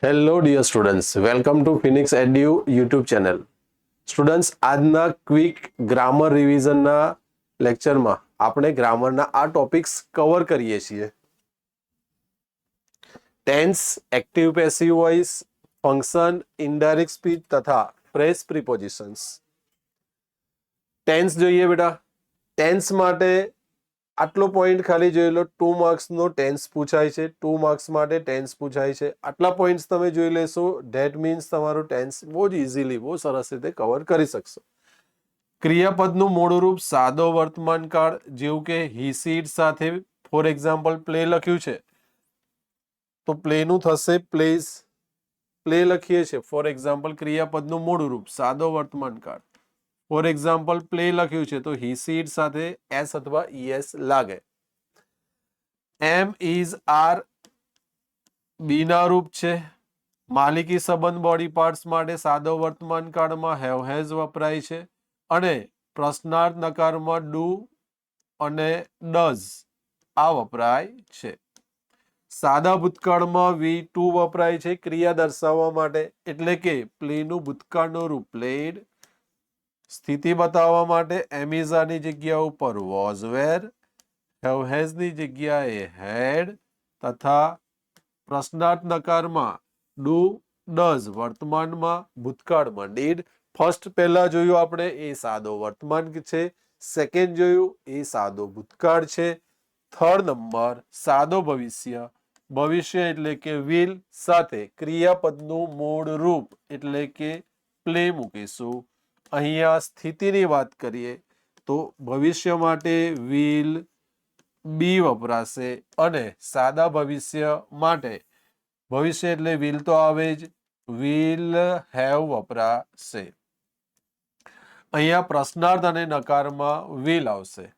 Hello dear students, welcome to Phoenix edu YouTube channel. Students, આજના quick grammar રિવિઝનના લેક્ચરમાં આપણે ગ્રામરના આ ટોપિક્સ કવર કરીએ છીએ. Tense, active passive voice, function, indirect speech તથા ફ્રેઝ પ્રિપોઝિશન્સ. ટેન્સ જોઈએ બેટા. ટેન્સ માટે આટલો પોઈન્ટ ખાલી જોઈ લો. 2 માર્ક્સનો ટેન્સ પૂછાય છે. 2 માર્ક્સ માટે ટેન્સ પૂછાય છે. આટલા પોઈન્ટ્સ તમે જોઈ લેશો, ધેટ મીન્સ તમારું ટેન્સ બહુ જ ઇઝીલી, બહુ સરસ રીતે કવર કરી શકશો. ક્રિયાપદનું મૂળ રૂપ સાદો વર્તમાન કાળ, જેવું કે હી સીડ સાથે ફોર એક્ઝામ્પલ પ્લે લખ્યું છે તો પ્લેનું થશે પ્લેઝ. પ્લે લખીએ છીએ ફોર એક્ઝામ્પલ, ક્રિયાપદનું મૂળ રૂપ સાદો વર્તમાન કાળ. ફોર એક્ઝામ્પલ પ્લે લખ્યું છે તો હી સીડ સાથે એસ અથવા ઈએસ લાગે. એમ ઇઝ આર બીના રૂપ છે. માલિકી સંબંધ બોડી પાર્ટ્સ માટે સાદો વર્તમાન કાળમાં હેવ હેઝ વપરાય છે અને પ્રશ્નાર્થ નકારમાં ડુ અને ડઝ આ વપરાય છે. સાદા ભૂતકાળમાં વી ટુ વપરાય છે ક્રિયા દર્શાવવા માટે, એટલે કે પ્લેનું ભૂતકાળનું રૂપ પ્લેડ. સ્થિતિ બતાવવા માટે એમિઝાની જગ્યા ઉપર વોઝ વેર, હેવ હેઝની જગ્યાએ હેડ તથા પ્રશ્નાર્થ નકારમાં ડુ ડઝ વર્તમાનમાં ભૂતકાળમાં ડીડ. ફર્સ્ટ પહેલા જોયું આપણે એ સાદો વર્તમાન છે. સેકન્ડ જોયું એ સાદો ભૂતકાળ છે. થર્ડ નંબર સાદો ભવિષ્ય. ભવિષ્ય એટલે કે વિલ સાથે ક્રિયાપદનું મૂળ રૂપ એટલે કે પ્લે મૂકીશું. અહીંયા સ્થિતિની વાત કરીએ તો ભવિષ્ય માટે વિલ બી વપરાશે અને સાદા ભવિષ્ય માટે ભવિષ્ય એટલે વિલ તો આવે જ, વિલ હેવ વપરાશે. અહીંયા પ્રશ્નાર્થ અને નકારમાં વિલ આવશે.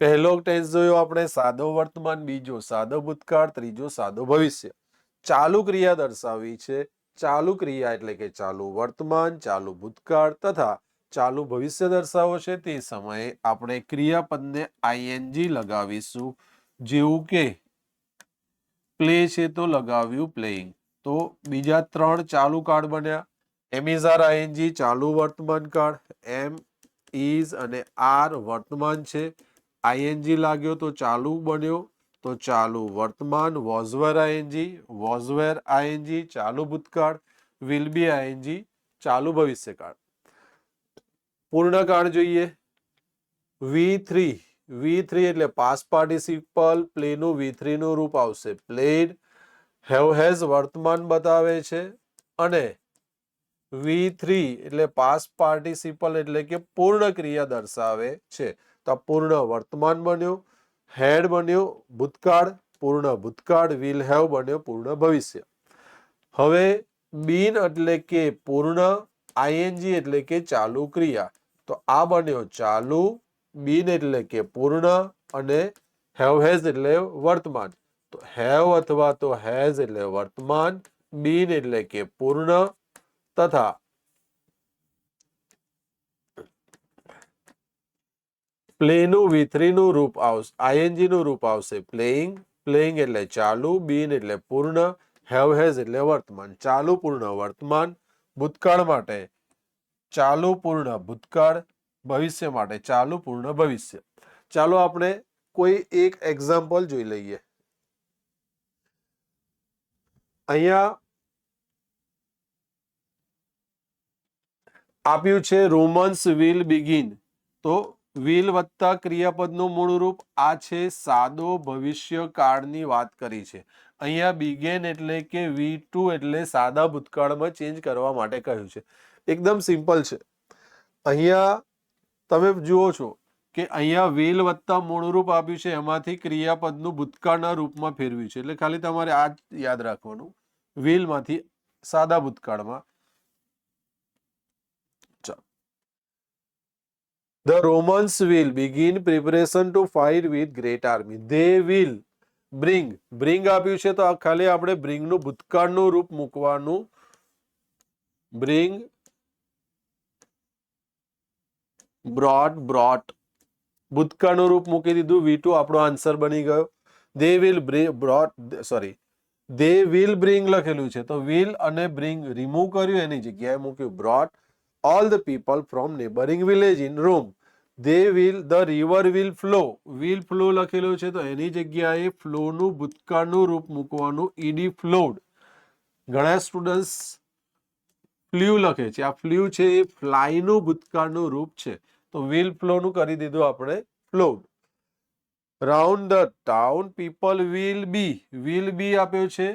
પહેલો ટેન્સ જોયો આપણે સાદો વર્તમાન, બીજો સાદો ભૂતકાળ, ત્રીજો સાદો ભવિષ્ય. ચાલુ ક્રિયા દર્શાવી છે. ચાલુ ક્રિયા એટલે કે ચાલુ વર્તમાન, ચાલુ ભૂતકાળ તથા ચાલુ ભવિષ્ય દર્શાવો છે. તે સમયે આપણે ક્રિયાપદને આઈએનજી લગાવીશું. જેવું કે પ્લે છે તો લગાવ્યું પ્લેઇંગ. તો બીજા 3 ચાલુ કાળ બન્યા. એમ ઇઝ આર આઈએનજી ચાલુ વર્તમાન કાળ, એમ ઇઝ અને આર વર્તમાન છે. આઈએનજી લાગ્યો તો ચાલુ બન્યો, તો ચાલુ વર્તમાન. વોઝવેર આઈએનજી, વોઝવેર આઈએનજી ચાલુ ભૂતકાળ. વિલ બી આઈએનજી ચાલુ ભવિષ્યકાળ. પૂર્ણકાળ જોઈએ. V3, V3 એટલે પાસ્ટ પાર્ટિસિપલ, પ્લેનું V3 નું રૂપ આવશે પ્લેડ. હેવ હેઝ વર્તમાન બતાવે છે અને V3 એટલે પાસ્ટ પાર્ટિસિપલ એટલે કે પૂર્ણ ક્રિયા દર્શાવે છે. તો પૂર્ણ વર્તમાન બન્યો. હેડ બન્યો ભૂતકાળ, પૂર્ણ ભૂતકાળ. વિલ હેવ બન્યો પૂર્ણ ભવિષ્ય. હવે બીન એટલે કે પૂર્ણ, આઈએનજી એટલે કે ચાલુ ક્રિયા. તો આ બન્યો ચાલુ, બીન એટલે કે પૂર્ણ અને હેવ હેઝ એટલે વર્તમાન. તો હેવ અથવા તો હેઝ એટલે વર્તમાન, બીન એટલે કે પૂર્ણ તથા પ્લેનું V3 નું રૂપ આવશે, આઈએનજી નું રૂપ આવશે પ્લેઇંગ. પ્લેઇંગ એટલે ચાલુ, બીન એટલે પૂર્ણ, હેવ હેઝ એટલે વર્તમાન. ચાલુ પૂર્ણ વર્તમાન. ભૂતકાળ માટે ચાલુ પૂર્ણ ભૂતકાળ, ભવિષ્ય માટે ચાલુ પૂર્ણ ભવિષ્ય. ચાલો આપણે કોઈ એક એક્ઝામ્પલ જોઈ લઈએ. અહીંયા આપ્યું છે રોમન્સ વિલ બિગિન. તો વિલ વત્તા ક્રિયાપદનું મૂળ રૂપ આ છે સાદો ભવિષ્ય કાળની વાત કરી છે. અહીંયા બિગેન એટલે કે V2 એટલે સાદા ભૂતકાળમાં ચેન્જ કરવા માટે કહ્યું છે. એકદમ સિમ્પલ છે. અહીંયા તમે જુઓ છો કે અહીંયા વિલ વત્તા મૂળ રૂપ આપ્યું છે, એમાંથી ક્રિયાપદનું ભૂતકાળના રૂપમાં ફેરવ્યું છે. એટલે ખાલી તમારે આ જ યાદ રાખવાનું, વિલમાંથી સાદા ભૂતકાળમાં. The Romans will begin preparation to fight with great army. They will bring. Bring આપ્યું છે તો ખાલી આપણે bring નું ભૂતકાળનું રૂપ મૂકવાનું. Bring, brought ભૂતકાળનું રૂપ મૂકી દીધું. V2 આપણો આન્સર બની ગયો. They will brought, sorry, they will bring લખેલું છે તો વિલ અને બ્રિંગ રિમૂવ કર્યું, એની જગ્યાએ મૂક્યું brought all the people from neighbouring village in room. The river will flow લખેલું છે તો એની જગ્યાએ ફ્લોનું ભૂતકાળનું રૂપ મૂકવાનું, ઈડી ફ્લોડ. ઘણા સ્ટુડન્ટ્સ ફ્લ્યુ લખે છે, આ ફ્લ્યુ છે એ ફ્લાયનું ભૂતકાળનું રૂપ છે તો વિલ ફ્લોનું કરી દીધું આપણે flood. Round the town people will be આપ્યો છે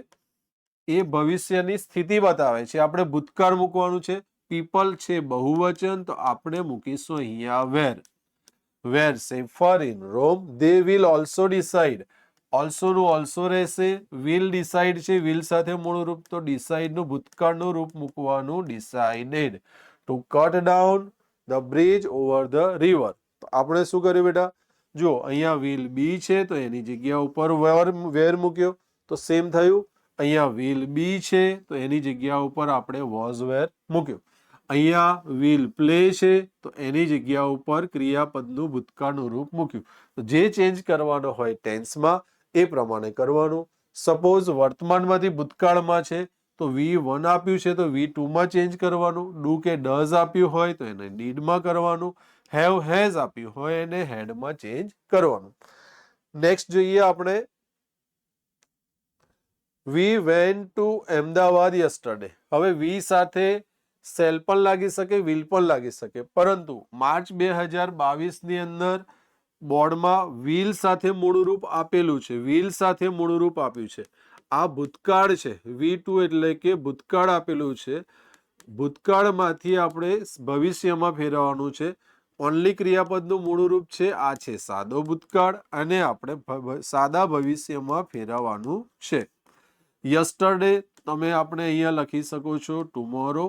એ ભવિષ્યની સ્થિતિ બતાવે છે, આપણે ભૂતકાળ મૂકવાનું છે. પીપલ છે બહુવચન તો આપણે મૂકીશું અહીંયા were safer in room. They will also decide, also નું ઓલ્સો રહેશે, વિલ ડિસાઇડ છે વિલ સાથે મૂળ રૂપ તો ડિસાઇડ નું ભૂતકાળનું રૂપ મૂકવાનું decided. To cut down the bridge over the river, તો આપણે શું કર્યું બેટા, જો અહીંયા વિલ બી છે તો એની જગ્યા ઉપર વેર મૂક્યો તો સેમ થયું. અહીંયા વિલ બી છે તો એની જગ્યા ઉપર આપણે વોઝ વેર મૂક્યો. અહીંયા વિલ પ્લે છે તો એની જગ્યા ઉપર ક્રિયાપદનું ભૂતકાળનું રૂપ મૂક્યું. તો જે ચેન્જ કરવાનો હોય ટેન્સમાં એ પ્રમાણે કરવાનું. સપોઝ વર્તમાનમાંથી ભૂતકાળમાં છે તો V1 આપ્યું છે તો V2 માં ચેન્જ કરવાનું. ડુ કે ડઝ આપ્યું હોય તો એને ડીડમાં કરવાનું. હેવ હેઝ આપ્યું હોય એને હેડમાં ચેન્જ કરવાનું. નેક્સ્ટ જોઈએ આપણે, we went to Ahmedabad yesterday. હવે વી સાથે સેલ પણ લાગી શકે, વિલ પણ લાગી શકે, પરંતુ માર્ચ 2022 ની અંદર બોર્ડમાં વિલ સાથે મૂળરૂપ આપેલું છે, વિલ સાથે મૂળરૂપ આપ્યું છે. આ ભૂતકાળ છે, V2 એટલે કે ભૂતકાળ આપેલું છે. ભૂતકાળમાંથી આપણે ભવિષ્યમાં ફેરવવાનું છે. ઓનલી ક્રિયાપદનું મૂળરૂપ છે આ છે સાદો ભૂતકાળ અને આપણે સાદા ભવિષ્યમાં ફેરવવાનું છે. યસ્ટરડે તમે આપણે અહીંયા લખી શકો છો ટુમોરો.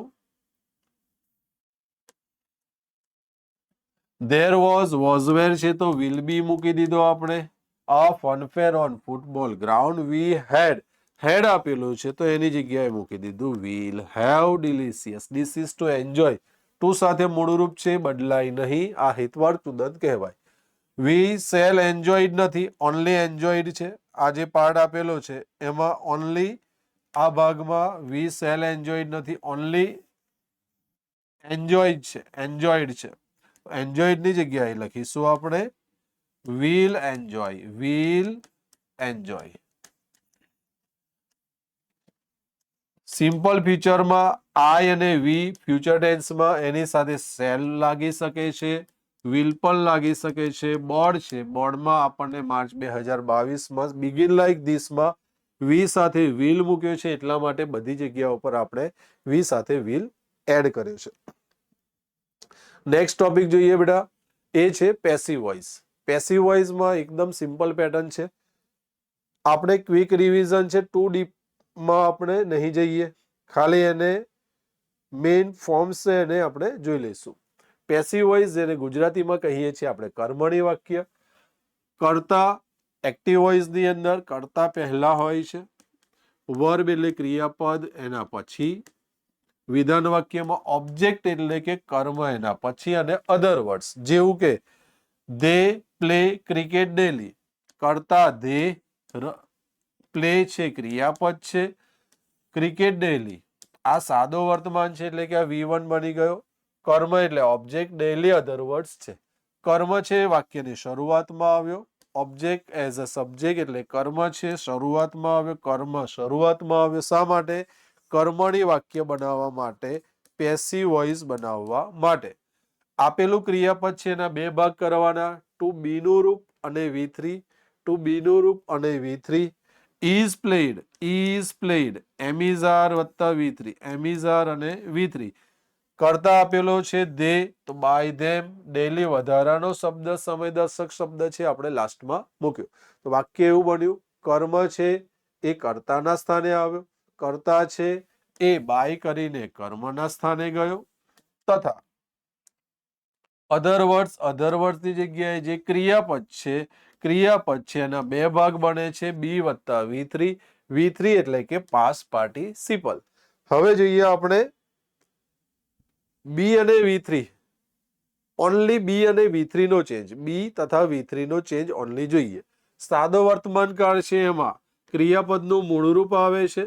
There was where છે તો will be મૂકી દીધો આપણે. A funfair on football ground we had આપેલું છે તો એની જગ્યાએ મૂકી દીધું will have delicious. This is to enjoy. To સાથે મૂળરૂપ છે બદલાય નહીં, આ હિતવાળ તુદંત કહેવાય. We shall enjoyed નથી, only enjoyed છે. આ જે પાર્ટ આપેલો છે એમાં only આ ભાગમાં we shall enjoyed નથી, only enjoyed છે. એન્જોયડ ની જગ્યાએ લખીશું આપણે will enjoy. સિમ્પલ ફ્યુચરમાં આઈ અને વી ફ્યુચર ટેન્સમાં એની સાથે સેલ લાગી શકે છે, વિલ પણ લાગી શકે છે. બોર્ડ છે, બોર્ડમાં આપણને માર્ચ 2022 બિગિન લાઈક ધીસમાં વી સાથે વિલ મૂક્યો છે એટલા માટે બધી જગ્યા ઉપર આપણે વી સાથે વિલ એડ કર્યો છે. નેક્સ્ટ ટોપિક જોઈએ બેટા, એ છે પેસિવ વોઇસ. પેસિવ વોઇસમાં એકદમ સિમ્પલ પેટર્ન છે. આપણે ક્વિક રિવિઝન છે, ટુ ડીપમાં આપણે નહીં જઈએ, ખાલી એને મેઇન ફોર્મ્સ છે એને આપણે જોઈ લઈશું. પેસિવ વોઇસ જેને ગુજરાતીમાં કહીએ છીએ આપણે કર્મણી વાક્ય. કર્તા એક્ટિવ વોઇસની અંદર કર્તા પહેલા હોય છે, વર્બ એટલે ક્રિયાપદ એના પછી, વિધાન વાક્યમાં ઓબ્જેક્ટ એટલે કે કર્મ એના પછી, અને અધર વર્ડ્સ જેવું કે દે પ્લે ક્રિકેટ ડેલી. કરતા દે, પ્લે છે ક્રિયાપદ છે, ક્રિકેટ ડેલી આ સાદો વર્તમાન છે એટલે કે આ V1 બની ગયો. કર્મ એટલે ઓબ્જેક્ટ, ડેલી અધર વર્ડ્સ છે. કર્મ છે વાક્યની શરૂઆતમાં આવ્યો, ઓબ્જેક્ટ એઝ અ સબ્જેક્ટ એટલે કર્મ છે શરૂઆતમાં આવ્યો, કર્મ શરૂઆતમાં આવ્યો. શા માટે? કર્મણી વાક્ય બનાવવા માટે, પેસિવ વોઇસ બનાવવા માટે. આપેલું ક્રિયાપદ છે એના બે ભાગ કરવાના, ટુ બી નું રૂપ અને V3. ટુ બી નું રૂપ અને V3. Is played, am is are વત્તા V3, એમ ઇઝ આર અને V3. કરતા આપેલો છે દે તો બાય ધેમ, ડેલી વધારાનો શબ્દ સમયદર્શક શબ્દ છે આપણે લાસ્ટમાં મૂક્યો. તો વાક્ય એવું બન્યું, કર્મ છે એ કર્તાના સ્થાને આવ્યો, કર્તા છે એ બાય કરીને કર્મના સ્થાને ગયો, તથા અધર વર્ડ્સની જગ્યાએ જે ક્રિયાપદ છે એના બે ભાગ બને છે, બી વત્તા V3. V3 એટલે કે પાસ્ટ પાર્ટિસિપલ. હવે જોઈએ આપણે બી અને V3, ઓનલી બી અને V3 નો ચેન્જ, બી તથા V3 નો ચેન્જ ઓનલી જોઈએ. સાદો વર્તમાન કાળ છે એમાં ક્રિયાપદનું મૂળરૂપ આવે છે.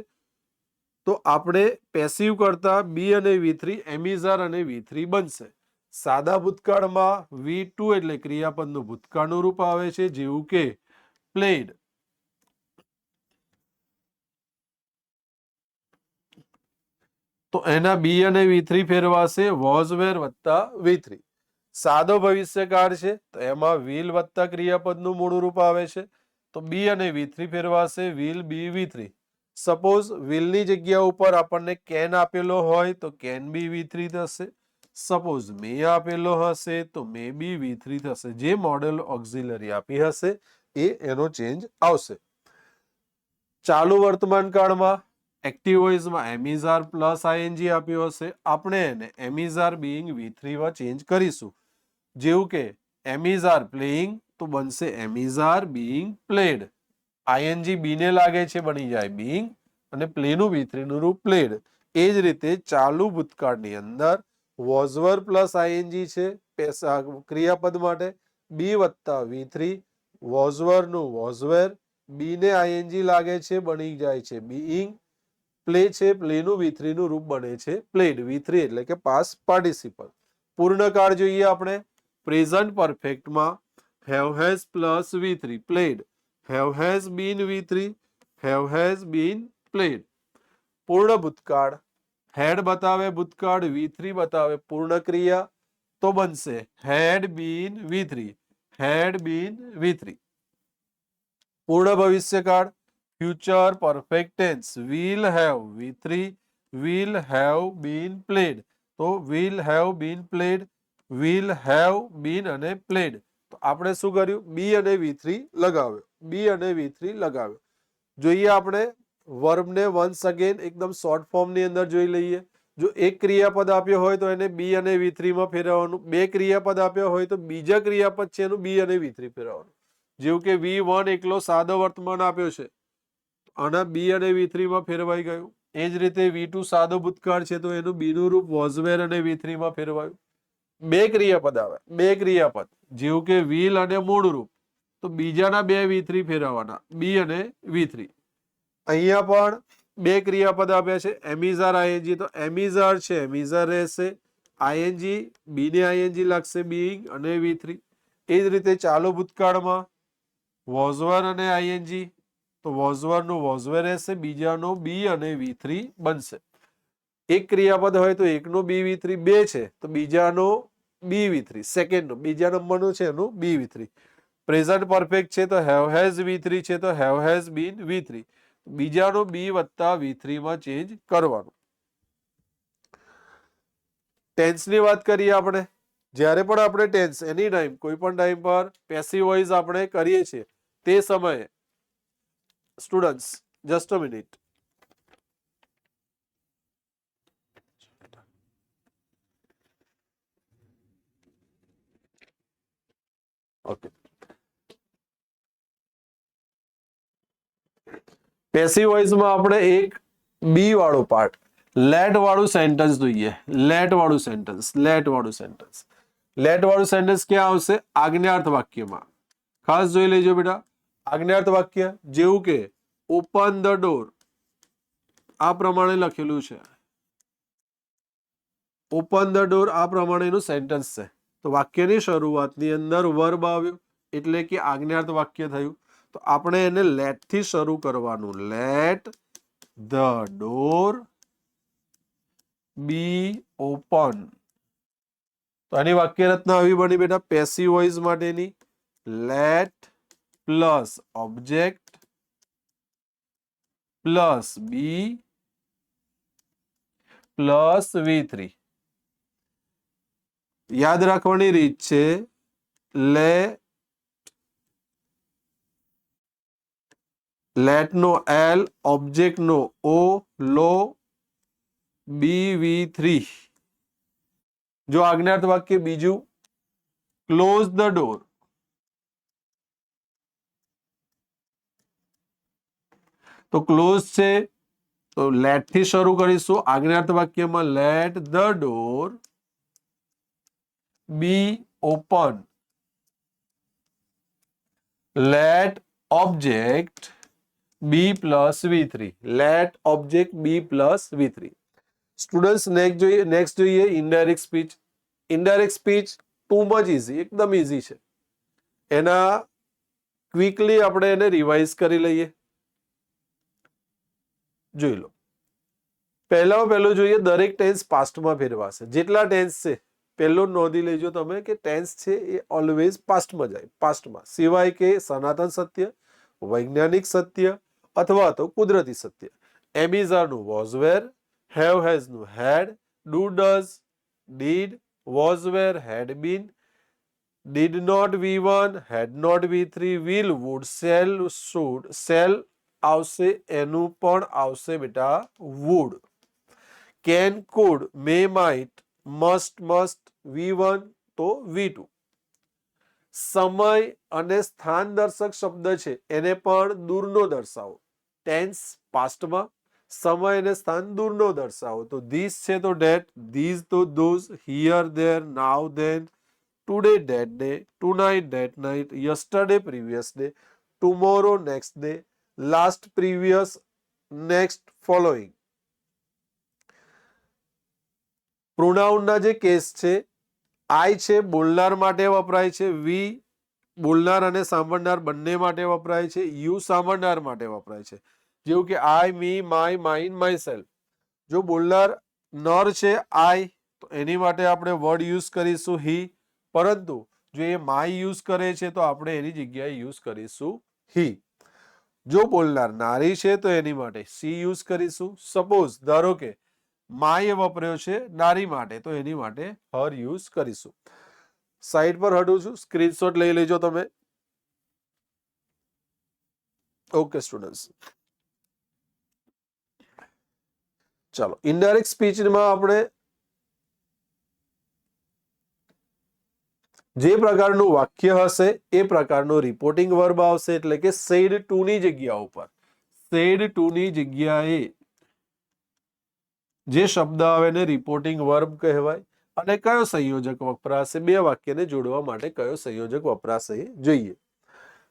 તો આપણે પેસિવ કરતા બી અને V3 એમિઝાર અને V3 બનશે. સાદા ભૂતકાળમાં V2 એટલે ક્રિયાપદનું ભૂતકાળનું રૂપ આવે છે, જેવું કે પ્લેડ. તો એના બી અને V3 ફેરવાશે વોઝ વેર વત્તા V3. સાદો ભવિષ્યકાળ છે તો એમાં વિલ વત્તા ક્રિયાપદનું મૂળ રૂપ આવે છે. તો બી અને V3 ફેરવાશે will be V3. Suppose વિલની જગ્યા ઉપર આપણને કેન આપેલો હોય તો કેન બી V3 થશે. સપોઝ મે આપેલો હશે તો મે બી V3 થશે. જે મોડેલ ઓક્ઝિલરી આપી હશે એ એનો ચેન્જ આવશે. ચાલુ વર્તમાન કાળમાં એક્ટિવ વોઇસમાં એમિઝાર પ્લસ આઈએનજી આપ્યો હશે. આપણે એને એમિઝાર બીઇંગ V3 માં ચેન્જ કરીશું. જેવું કે એમિઝાર પ્લેઇંગ તો બનશે એમિઝાર બીઇંગ પ્લેડ. આઈએનજી બી ને લાગે છે બની જાય બીઇંગ અને પ્લેનું V3 નું રૂપ પ્લેડ. એ જ રીતે ચાલુ ભૂતકાળની અંદર વોઝવર પ્લસ આઈએનજી છે ક્રિયાપદ માટે બી વત્તા V3 વોઝવરનું વોઝવેર બી ને આઈએનજી લાગે છે બની જાય છે બીઇંગ પ્લે છે પ્લેનું V3 નું રૂપ બને છે પ્લેડ. V3 એટલે કે પાસ પાર્ટિસિપલ. પૂર્ણકાળ જોઈએ આપણે પ્રેઝન્ટ પરફેક્ટમાં have has plus V3 played. Have has been V3 have has been played. પૂર્ણ ભૂતકાળ હેડ બતાવે ભૂતકાળ V3 બતાવે પૂર્ણ ક્રિયા તો બનશે હેડ been V3 head been V3. પૂર્ણ ભવિષ્યકાળ future perfect tense will have V3 will have been played. તો will have been played will have been અને પ્લેડ. તો આપણે શું કર્યું બી અને V3 લગાવ્યો. બી અને V3 લગાવ્યો. જોઈએ આપણે વર્બને વન્સ અગેન એકદમ શોર્ટ ફોર્મની અંદર જોઈ લઈએ. જો એક ક્રિયાપદ આપ્યો હોય તો એને બી અને V3 માં ફેરવવાનું. બે ક્રિયાપદ આપ્યો હોય તો બીજા ક્રિયાપદ છે એનું બી અને V3 ફેરવવાનું. જેવું કે V1 એકલો સાદો વર્તમાન આપ્યો છે આના બી અને V3 માં ફેરવાઈ ગયું. એ જ રીતે V2 સાદો ભૂતકાળ છે તો એનું બી નું રૂપ વોઝવેર અને V3 માં ફેરવાયું. બે ક્રિયાપદ આવે બે ક્રિયાપદ જેવું કે વિલ અને મૂળ રૂપ તો બીજાના બે V3 ફેરવવાના બી અને V3. અહીંયા પણ બે ક્રિયાપદ આપ્યા છે એમિઝાર આઈએનજી તો એમિઝાર છે એમિઝાર રહેશે. આઈએનજી બી ને આઈએનજી લાગશે બીઇંગ અને V3. એ જ રીતે ચાલુ ભૂતકાળમાં વોઝવર અને આઈએનજી તો વોઝવરનું વોઝવેર રહેશે બીજાનું બી અને V3 બનશે. એક ક્રિયાપદ હોય તો એકનો બી V3 બે છે તો બીજાનો બી V3 સેકન્ડનો બીજા નંબરનું છે એનું બી V3. પ્રેઝન્ટ પરફેક્ટ છે તો હેવ હેઝ V3 છે તો હેવ હેઝ બીન V3. બીજાનો બી વત્તા V3 માં ચેન્જ કરવાનું. ટેન્સની વાત કરીએ આપણે. જ્યારે પણ આપણે ટેન્સ એની ટાઈમ કોઈ પણ ટાઈમ પર પેસિવ વોઇસ આપણે કરીએ છીએ તે સમયે students just a minute. Okay passive વોઇસમાં આપણે એક બી વાળો પાર્ટ લેટ વાળું સેન્ટેન્સ જોઈએ. લેટ વાળું સેન્ટેન્સ લેટ વાળું સેન્ટેન્સ લેટ વાળું સેન્ટેન્સ ક્યાં આવશે આજ્ઞાર્થ વાક્યમાં. ખાસ જોઈ લેજો બેટા. આજ્ઞાર્થ વાક્ય જેવું કે ઓપન ધ ડોર આ પ્રમાણે લખેલું છે. ઓપન ધ ડોર આ પ્રમાણેનું સેન્ટેન્સ છે તો વાક્યની શરૂઆતની અંદર વર્બ આવ્યો એટલે કે આજ્ઞાર્થ વાક્ય થયું. તો આપણે એને લેટ થી શરૂ કરવાનું. Let the door be open. તો આની વાક્ય રચના આવી બની બેટા પેસિવ વોઇસ માટેની. Let plus object plus be plus V3. યાદ રાખવાની રીત છે લેટ નો L ઓબ્જેક્ટ નો O લો BV3. જો આજ્ઞાર્થ વાક્ય બીજું ક્લોઝ ધ ડોર તો ક્લોઝ છે તો લેટ થી શરૂ કરીશું. આજ્ઞાર્થ વાક્યમાં let the door be open let object be plus V3. Let object be plus V3. Students next જોઈએ indirect speech. Indirect speech too much easy, એકદમ ઇઝી છે. એના ક્વિકલી આપણે એને રિવાઇઝ કરી લઈએ. જોઈ લો. પહેલું જોઈએ દરેક ટેન્સ પાસ્ટમાં ફેરવાશે. જેટલા ટેન્સ છે પહેલો નોંધી લેજો તમે કે ટેન્સ છે એ ઓલવેઝ પાસ્ટમાં જાય, પાસ્ટમાં, સિવાય કે સનાતન સત્ય, વૈજ્ઞાનિક સત્ય અથવા તો કુદરતી સત્ય. એમ ઇઝ આર નું વોઝ વેર, હેવ હેઝ નું had, do does, did, was were, had been, did not V1, had not V3, will, would, shall, should, shall આવશે, એનું પણ આવશે બેટા would. Can, could, may, might, must, V1 તો V2. સમય અને સ્થાન દર્શક શબ્દ છે એને પણ દૂરનો દર્શાવો. ટેન્સ પાસ્ટમાં સમય અને સ્થાન દૂરનો દર્શાવો. તો ધીસ છે તો ડેટ, ધીઝ તો those, here, there, now, then, today that day, tonight that night, yesterday previous day, tomorrow next day, last previous, next following. પ્રોનાઉનના જે કેસ છે, આઈ છે બોલનાર માટે વપરાય છે, વી બોલનાર અને સાંભળનાર બંને માટે વપરાય છે, યુ સાંભળનાર માટે વપરાય છે. જેવું કે આઈ, મી, માય, માઇન, માય સેલ્ફ. જો બોલનાર નર છે આઈ તો એની માટે આપણે વર્ડ યુઝ કરીશું હી. પરંતુ જો એ માય યુઝ કરે છે તો આપણે એની જગ્યાએ યુઝ કરીશું હી. જો બોલનાર નારી છે તો એની માટે સી યુઝ કરીશું. સપોઝ ધારો કે માય વપરાયો છે નારી માટે તો એની માટે હર યુઝ કરીશું. સાઈડ પર હટું છું, સ્ક્રીનશોટ લઈ લેજો તમે. ઓકે સ્ટુડન્ટ્સ, ચાલો ઇનડાયરેક્ટ સ્પીચમાં આપણે જે પ્રકારનું વાક્ય હશે એ પ્રકારનો રિપોર્ટિંગ વર્બ આવશે. એટલે કે સેડ ટુ ની જગ્યા ઉપર, સેડ ટુ ની જગ્યાએ જે શબ્દ આવે ને રિપોર્ટિંગ વર્બ કહેવાય. અને કયો સંયોજક વપરાશે, બે વાક્યને જોડવા માટે કયો સંયોજક વપરાશે જોઈએ.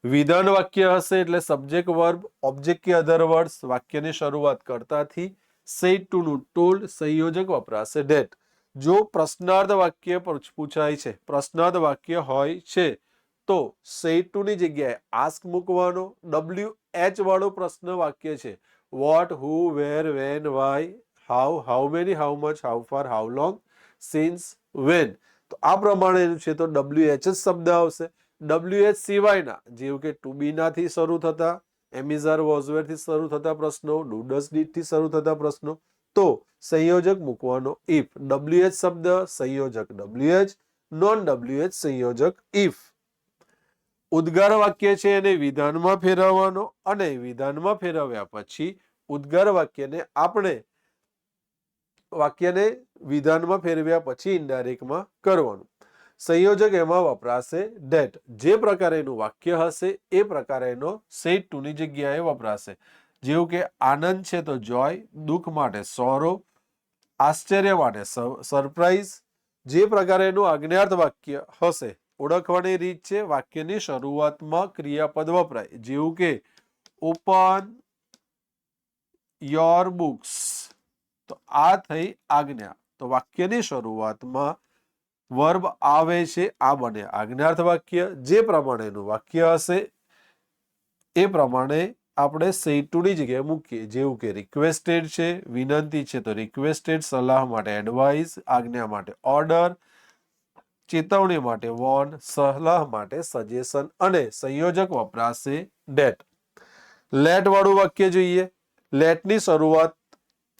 વિધાન વાક્ય હશે એટલે સબ્જેક્ટ વર્બ, ઓબ્જેક્ટ કે અધર વર્ડ્સ, વાક્યની શરૂઆત કરતાથી સેડ ટુ નું ટોલ્ડ, સંયોજક વપરાશે ડેટ. જો પ્રશ્નાર્થ વાક્ય પૂછાય છે, પ્રશ્નાર્થ વાક્ય હોય છે તો સેડ ટુ ની જગ્યાએ આસ્ક મૂકવાનો. WH વાળો પ્રશ્ન વાક્ય છે, what, who, where, when, why, how, how many, how much, how far, how long, since, when. તો આ પ્રમાણે છે તો WH જ શબ્દ આવશે. WH સિવાયના જેવું કે ટુ બી નાથી શરૂ થતા, એમિઝાર વોઝવેર થી શરૂ થતા પ્રશ્નો, ડુ ડઝ ડીડ થી શરૂ થતા પ્રશ્નો, તો સંયોજક મૂકવાનો ઇફ. WH શબ્દ સંયોજક WH, નોન WH સંયોજક ઇફ. ઉદ્ગાર વાક્ય છે એને વિધાનમાં ફેરવવાનો અને વિધાનમાં ફેરવ્યા પછી ઉદ્ગાર વાક્યને વિધાનમાં ફેરવ્યા પછી ઇનડાયરેક્ટમાં કરવાનું. સંયોજક એમાં વપરાશે ડેટ. જે પ્રકારેનું વાક્ય હશે એ પ્રકારેનો સેડ ટુ ની જગ્યાએ વપરાશે. જેવું કે આનંદ છે તો જોય, દુઃખ માટે સોરો, આશ્ચર્ય માટે સરપ્રાઈઝ. જે પ્રકારેનું આજ્ઞાર્થ વાક્ય હશે, ઓળખવાની રીત છે વાક્યની શરૂઆતમાં ક્રિયાપદ વપરાય. જેવું કે ઓપન યોર બુક્સ, તો આ થઈ આજ્ઞા. તો વાક્યની શરૂઆતમાં વર્બ આવે છે, આ બને આજ્ઞાર્થ વાક્ય. જે પ્રમાણેનું વાક્ય હશે એ પ્રમાણે આપણે સેડ ટુ ની જગ્યાએ મૂકીએ. જેવું કે રિક્વેસ્ટેડ છે, વિનંતી છે તો રિક્વેસ્ટેડ, સલાહ માટે એડવાઇસ, આજ્ઞા માટે ઓર્ડર, ચેતવણી માટે વોર્ન, સલાહ માટે સજેશન અને સંયોજક વપરાશે ડેટ. લેટ વાળું વાક્ય જોઈએ. લેટની શરૂઆત,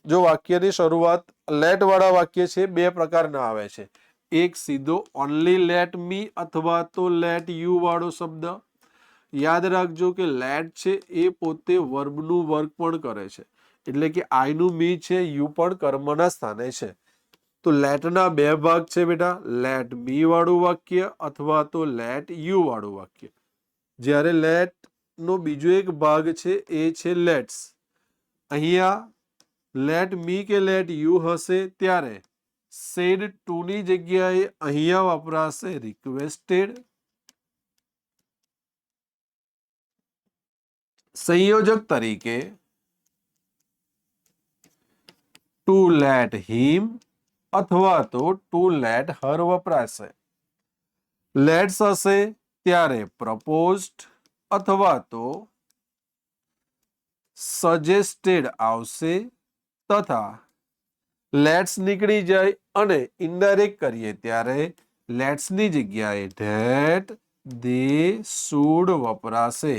જો વાક્યની શરૂઆત લેટ વાળા વાક્ય છે બે પ્રકારના આવે છે. એક સીધો ઓનલી લેટ મી અથવા તો લેટ યુ વાળો શબ્દ. યાદ રાખજો કે લેટ છે એ પોતે વર્બનું વર્ક પણ કરે છે. એટલે કે આઈ નું મી છે, યુ પણ કર્મના સ્થાને છે. તો લેટના બે ભાગ છે બેટા, લેટ મી વાળું વાક્ય અથવા તો લેટ યુ વાળું વાક્ય. જ્યારે લેટ નો બીજો એક ભાગ છે એ છે લેટ્સ. અહીંયા લેટ મી કે લેટ યુ હશે ત્યારે સેડ ટુ ની જગ્યાએ અહીંયા વપરાશે રિક્વેસ્ટેડ. સંયોજક તરીકે ટુ લેટ હિમ અથવા તો ટુ લેટ હર વપરાશે. લેટ્સ હશે ત્યારે પ્રપોઝડ અથવા તો સજેસ્ટેડ આવશે, તથા લેટ્સ નીકળી જાય અને ઇનડાયરેક્ટ કરીએ ત્યારે લેટ્સ ની જગ્યાએ ધેટ, દે, શુડ વપરાશે.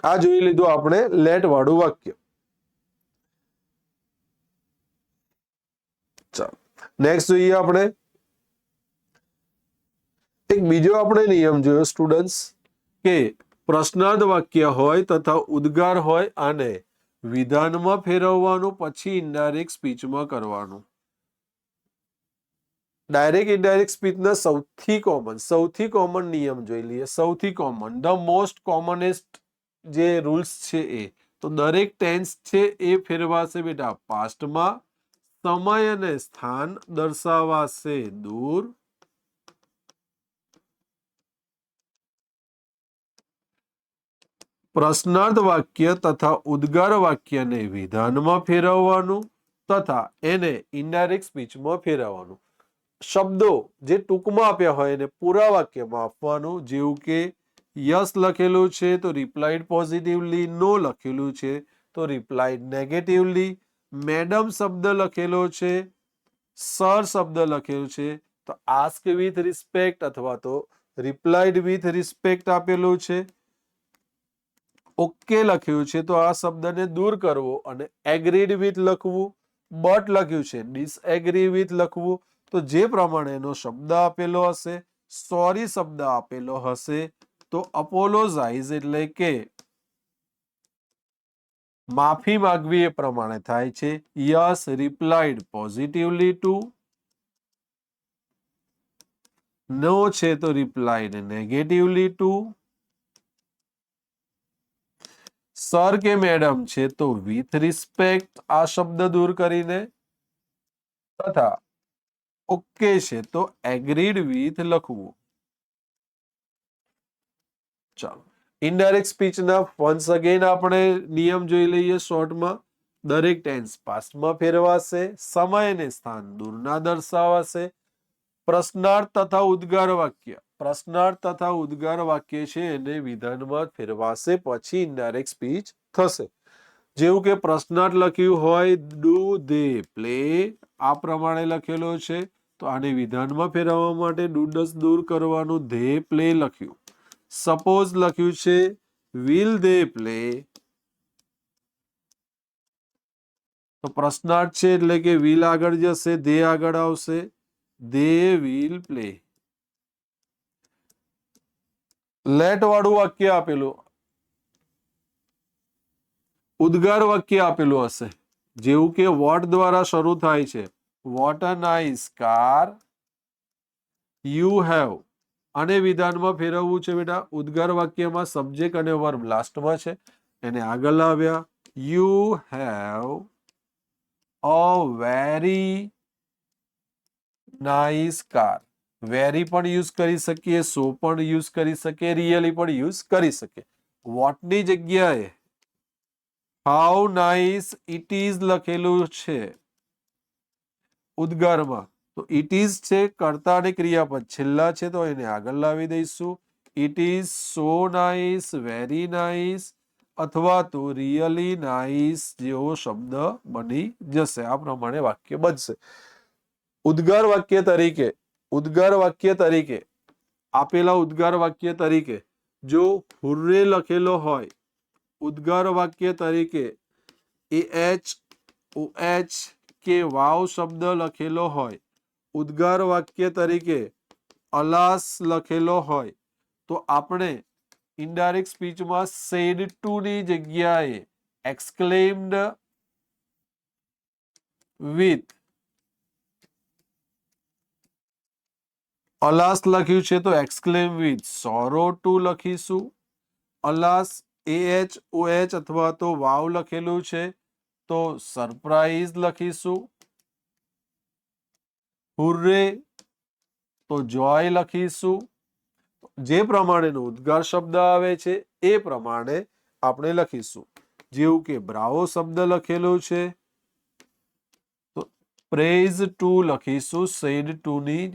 આ જોઈ લીધું આપણે લેટ વાળું વાક્ય. ચાલો નેક્સ્ટ જોઈએ આપણે એક બીજો આપણે નિયમ જોયો સ્ટુડન્ટ્સ કે પ્રશ્નાર્થ વાક્ય હોય તથા ઉદ્ગાર હોય અને વિધાનમાં ફેરવવાનું પછી ઇનડાયરેક્ટ સ્પીચમાં કરવાનું. ડાયરેક્ટ ઇનડાયરેક્ટ સ્પીચના સૌથી કોમન નિયમ જોઈ લઈએ. સૌથી કોમન, ધ મોસ્ટ કોમનેસ્ટ જે રૂલ્સ છે એ તો દરેક ટેન્સ છે એ ફેરવાશે બેટા પાસ્ટમાં, સમય અને સ્થાન દર્શાવાશે દૂર, પ્રશ્નાર્થ વાક્ય તથા ઉદ્ગાર વાક્યને વિધાનમાં ફેરવવાનું તથા એને ઇનડાયરેક્ટ સ્પીચમાં ફેરવવાનું. શબ્દો જે ટૂંકમાં આપ્યા હોય એને પૂરા વાક્યમાં આપવાનું. જેવું કે યસ લખેલું છે તો રિપ્લાઇડ પોઝિટિવલી, નો લખેલું છે તો રિપ્લાઇડ નેગેટિવલી, મેડમ શબ્દ લખેલો છે, સર શબ્દ લખેલું છે તો આસ્ક વિથ રિસ્પેક્ટ અથવા તો રિપ્લાઇડ વિથ રિસ્પેક્ટ આપેલું છે, ઓકે લખ્યું છે તો આ શબ્દને દૂર કરવો અને એગ્રીડ વિથ લખવું, બટ લખ્યું છે ડિસએગ્રી વિથ લખવું. તો જે પ્રમાણે એનો શબ્દ આપેલો હશે, સોરી શબ્દ આપેલો હશે તો અપોલોજાઇઝ એટલે કે માફી માંગવી એ પ્રમાણે થાય છે. યસ રિપ્લાઇડ પોઝિટિવલી ટુ, નો છે તો રિપ્લાઇડ નેગેટિવલી ટુ, સર કે મેડમ છે તો વિથ રિસ્પેક્ટ આ શબ્દ દૂર કરીને, તથા ઓકે છે તો એગ્રીડ વિથ લખવું. ચાલો ઇનડાયરેક્ટ સ્પીચના વન્સ અગેન આપણે નિયમ જોઈ લઈએ શોર્ટમાં. દરેક ટેન્સ પાસ્ટમાં ફેરવાશે, સમય અને સ્થાન દૂરના દર્શાવાશે, પ્રશ્નાર્થ તથા ઉદ્ગાર વાક્ય છે એને વિધાનમાં ફેરવાશે પછી ઇનડાયરેક્ટ સ્પીચ થશે. જેવું કે પ્રશ્નાર્થ લખ્યું હોય ડુ ધે પ્લે, આ પ્રમાણે લખેલો છે તો આને વિધાનમાં ફેરવવા માટે ડુ ડસ દૂર કરવાનું, ધે પ્લે લખ્યું. સપોઝ લખ્યું છે વિલ ધે પ્લે, તો પ્રશ્નાર્થ છે એટલે કે વિલ આગળ જશે, ધે આગળ આવશે, ધે વિલ પ્લે. લેટ વાળું વાક્ય આપેલું, ઉદ્ગાર વાક્ય આપેલું હશે જેવું કે વોટ દ્વારા શરૂ થાય છે. What a nice car you have, આને વિધાનમાં ફેરવવું છે બેટા. ઉદ્ગાર વાક્યમાં સબ્જેક્ટ અને વર્બ લાસ્ટમાં છે એને આગળ લાવ્યા. You have a very nice car. Very પણ યુઝ કરી શકીએ, સો પણ યુઝ કરી શકીએ, રિયલી પણ યુઝ કરી શકીએ. વોટની જગ્યાએ હાઉ નાઇસ ઇટ ઇઝ લખેલું છે ઉદ્ગારમાં તો ઇટ ઇઝ છે કર્તા અને ક્રિયાપદ છેલ્લા છે તો એને આગળ લાવી દઈશું. It is so nice, very nice અથવા તો રિયલી નાઇસ જેવો શબ્દ બની જશે. આ પ્રમાણે વાક્ય બનશે. ઉદ્ગાર વાક્ય તરીકે આપેલા ઉદ્ગાર વાક્ય તરીકે જો હુર્રે લખેલો હોય, ઉદ્ગાર વાક્ય તરીકે AH, OH કે વાવ શબ્દ લખેલો હોય, ઉદ્ગાર વાક્ય તરીકે અલાસ લખેલો હોય તો આપણે ઇનડાયરેક્ટ સ્પીચમાં સેડ ટુ ની જગ્યાએ એક્સક્લેમ્ડ વિથ અલાસ લખ્યું છે તો એક્સક્લેમ વિથ સોરો ટુ લખીશું. અલાસ AH, OH અથવા તો વાવ લખેલું છે તો સરપ્રાઈઝ લખીશું. હુર્રે તો જોય લખીશું. જે પ્રમાણેનો ઉદ્ગાર શબ્દ આવે છે એ પ્રમાણે આપણે લખીશું. જેવું કે બ્રાવો શબ્દ લખેલો છે તો પ્રેઝ ટુ લખીશું સેડ ટુ ની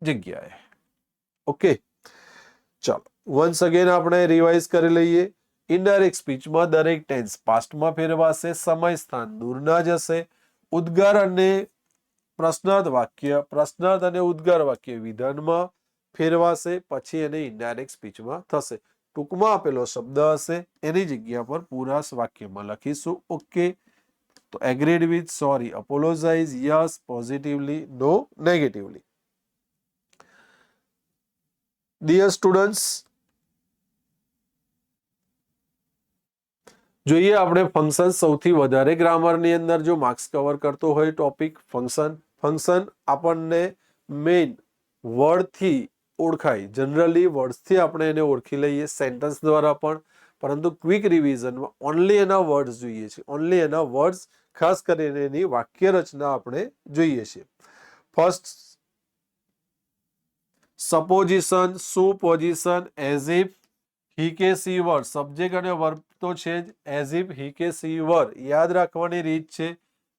જગ્યાએ. ઓકે, ચાલો વન્સ અગેન આપણે રિવાઇઝ કરી લઈએ. ઇનડાયરેક્ટ સ્પીચમાં દરેક ટેન્સ પાસ્ટમાં ફેરવાશે, સમય સ્થાન દૂરના જશે, ઉદ્ગાર અને પ્રશ્નાર્થ વાક્ય, પ્રશ્નાર્થ અને ઉદ્ગાર વાક્ય વિધાનમાં ફેરવાશે, પછી એને ઇનડાયરેક્ટ સ્પીચમાં થશે. ટૂંકમાં આપેલો શબ્દ હશે એની જગ્યા પર પૂરા વાક્યમાં લખીશું. ઓકે, તો agreed with, sorry, apologise, yes, positively, no, negatively. Dear students, જોઈએ આપણે ફંક્શન સૌથી વધારે ગ્રામરની અંદર જો માર્ક્સ કવર કરતો હોય ટોપિક ફંક્શન આપણને મેઇન વર્ડથી ઓળખાય. જનરલી વર્ડ્સથી આપણે એને ઓળખી લઈએ સેન્ટેન્સ દ્વારા પણ, પરંતુ ક્વિક રિવિઝનમાં ઓનલી એના વર્ડ્સ જોઈએ છે. ઓનલી એના વર્ડ્સ, ખાસ કરીને એની વાક્ય રચના આપણે જોઈએ છીએ. ફર્સ્ટ સપોઝિશન, સુપોઝિશન, એઝ ઇફ, હી કે સી વર, સબ્જેક્ટ અને વર્બ તો છે જ. એઝ ઇફ, હી કે સી વર યાદ રાખવાની રીત છે